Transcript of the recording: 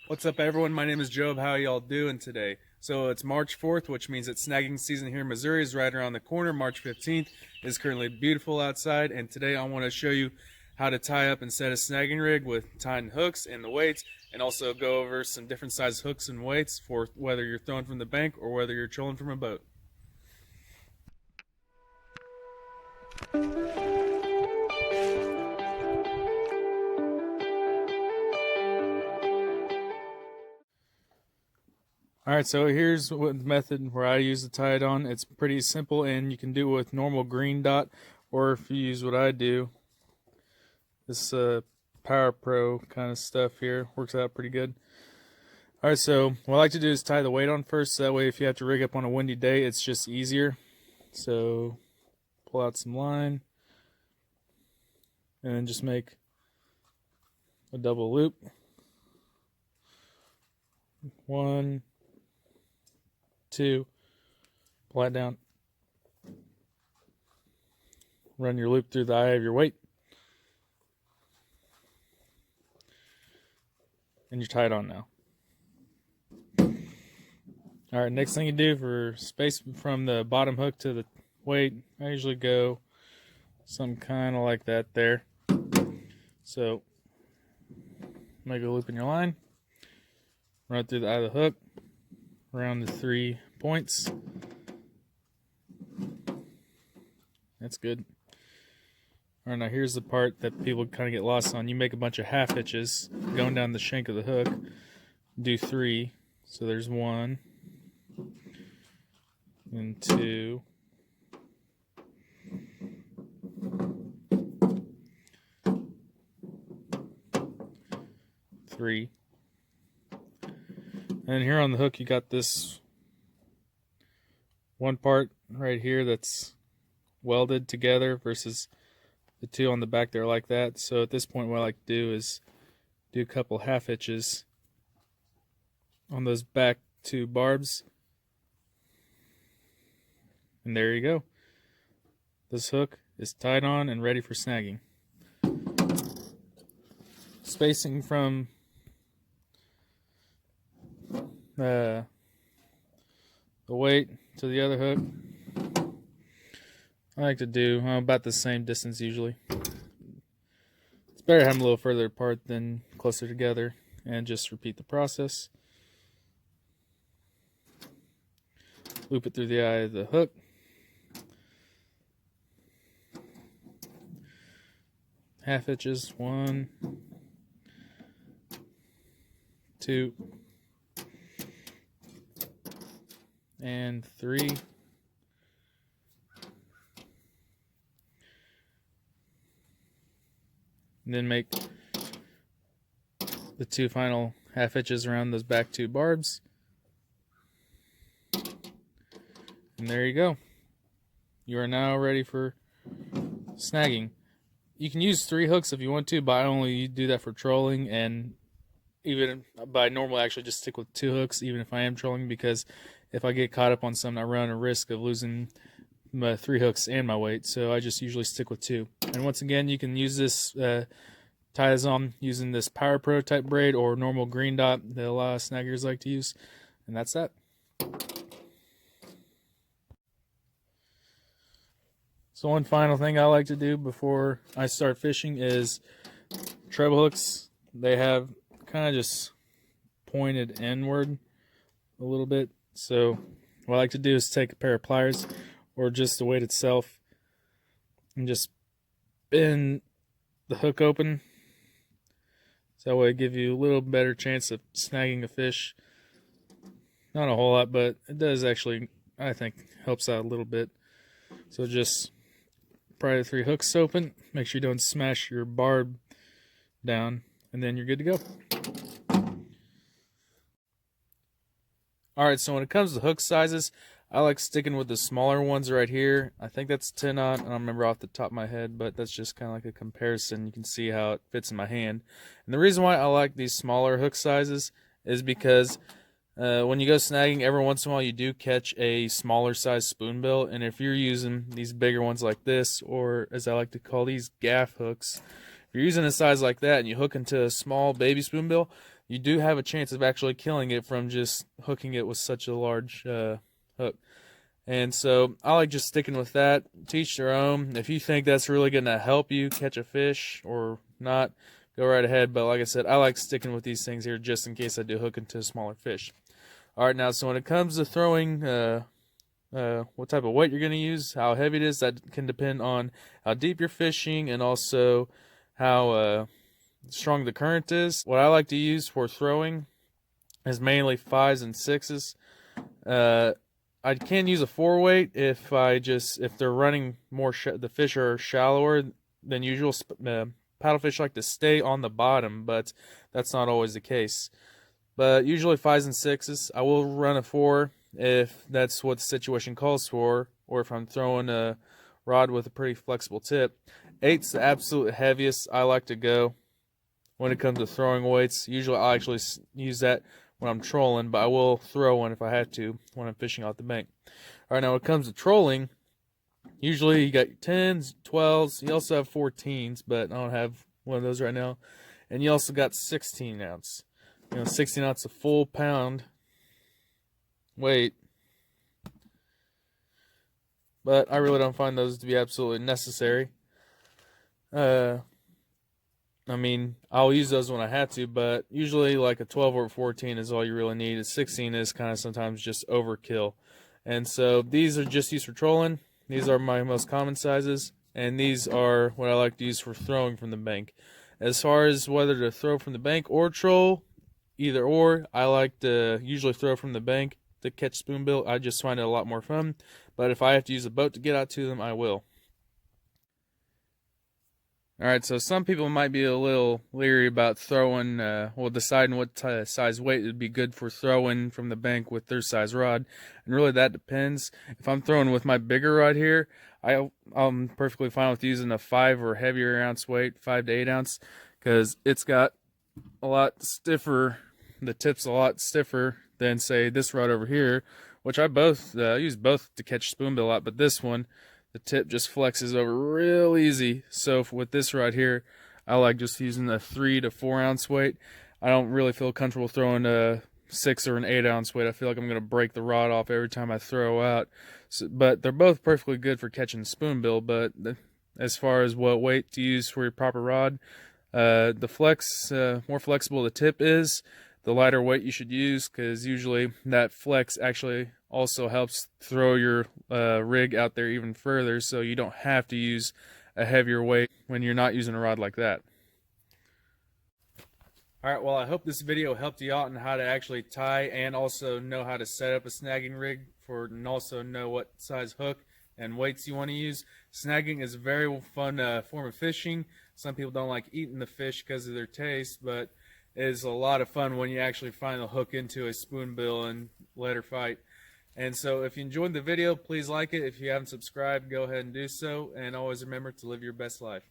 What's up, everyone? My name is Joab. How y'all doing today? So it's March 4th, which means that snagging season here in Missouri is right around the corner. March 15th is currently beautiful outside, and today I want to show you how to tie up and set a snagging rig with tying hooks and the weights, and also go over some different size hooks and weights for whether you're throwing from the bank or whether you're trolling from a boat. Alright, so here's what the method where I use to tie it on. It's pretty simple, and you can do it with normal green dot, or if you use what I do, this Power Pro kind of stuff here works out pretty good. Alright, so what I like to do is tie the weight on first, so that way if you have to rig up on a windy day, it's just easier. So pull out some line, and then just make a double loop. 1, 2, pull that down, run your loop through the eye of your weight, and you're tied on now. Alright, next thing you do for space from the bottom hook to the weight, I usually go some kind of like that there. So make a loop in your line, run it through the eye of the hook, around the 3 points. That's good. Alright, now here's the part that people kind of get lost on. You make a bunch of half hitches going down the shank of the hook. Do 3. So there's 1 and 2. 3. And here on the hook, you got this one part right here that's welded together versus the 2 on the back there like that. So at this point, what I like to do is do a couple half hitches on those back 2 barbs. And there you go. This hook is tied on and ready for snagging. Spacing from the weight to the other hook, I like to do about the same distance usually. It's better to have them a little further apart than closer together, and just repeat the process. Loop it through the eye of the hook. Half hitches, 1, 2, and 3. And then make the 2 final half hitches around those back 2 barbs. And there you go. You are now ready for snagging. You can use 3 hooks if you want to, but I only do that for trolling, and even by normally actually just stick with 2 hooks even if I am trolling, because if I get caught up on something, I run a risk of losing my 3 hooks and my weight, so I just usually stick with 2. And once again, you can use this tie this on using this Power Pro type braid or normal green dot that a lot of snaggers like to use, and that's that. So one final thing I like to do before I start fishing is treble hooks. They have kind of just pointed inward a little bit. So what I like to do is take a pair of pliers or just the weight itself and just bend the hook open. So that way it gives you a little better chance of snagging a fish. Not a whole lot, but it does actually, I think, helps out a little bit. So just pry the 3 hooks open, make sure you don't smash your barb down, and then you're good to go. Alright, so when it comes to hook sizes, I like sticking with the smaller ones right here. I think that's 10-aught, I don't remember off the top of my head, but that's just kind of like a comparison. You can see how it fits in my hand. And the reason why I like these smaller hook sizes is because when you go snagging, every once in a while you do catch a smaller size spoonbill, and if you're using these bigger ones like this, or as I like to call these gaff hooks, if you're using a size like that and you hook into a small baby spoonbill, you do have a chance of actually killing it from just hooking it with such a large hook. And so I like just sticking with that. Teach their own. If you think that's really going to help you catch a fish or not, go right ahead. But like I said, I like sticking with these things here just in case I do hook into smaller fish. All right, now, so when it comes to throwing, what type of weight you're going to use, how heavy it is, that can depend on how deep you're fishing and also how strong the current is. What I like to use for throwing is mainly 5s and 6s. I can use a 4 weight if they're running more, the fish are shallower than usual. Paddlefish like to stay on the bottom, but that's not always the case. But usually 5s and 6s. I will run a 4 if that's what the situation calls for, or if I'm throwing a rod with a pretty flexible tip. 8's the absolute heaviest I like to go when it comes to throwing weights. Usually I actually use that when I'm trolling, but I will throw one if I have to when I'm fishing off the bank. All right, now when it comes to trolling, usually you got 10s, 12s. You also have 14s, but I don't have one of those right now. And you also got 16 ounce. 16 ounce, a full pound weight. But I really don't find those to be absolutely necessary. I mean, I'll use those when I have to, but usually like a 12 or a 14 is all you really need. A 16 is kind of sometimes just overkill. And so these are just used for trolling. These are my most common sizes, and these are what I like to use for throwing from the bank. As far as whether to throw from the bank or troll, either or, I like to usually throw from the bank to catch spoonbill. I just find it a lot more fun. But if I have to use a boat to get out to them, I will. Alright, so some people might be a little leery about throwing, deciding what size weight would be good for throwing from the bank with their size rod. And really that depends. If I'm throwing with my bigger rod here, I'm perfectly fine with using a 5 or heavier ounce weight, 5 to 8 ounce, because it's got a lot stiffer, the tip's a lot stiffer than, say, this rod over here, which I use both to catch spoonbill a lot, but this one, the tip just flexes over real easy. So with this right here, I like just using a 3 to 4 ounce weight. I don't really feel comfortable throwing a 6 or an 8 ounce weight. I feel like I'm going to break the rod off every time I throw out. So, but they're both perfectly good for catching spoonbill. But as far as what weight to use for your proper rod, the more flexible the tip is, the lighter weight you should use, because usually that flex actually also helps throw your rig out there even further, so you don't have to use a heavier weight when you're not using a rod like that. Alright, well, I hope this video helped you out on how to actually tie and also know how to set up a snagging rig and also know what size hook and weights you want to use. Snagging is a very fun form of fishing. Some people don't like eating the fish because of their taste, but it is a lot of fun when you actually find the hook into a spoonbill and let her fight. And so if you enjoyed the video, please like it. If you haven't subscribed, go ahead and do so. And always remember to live your best life.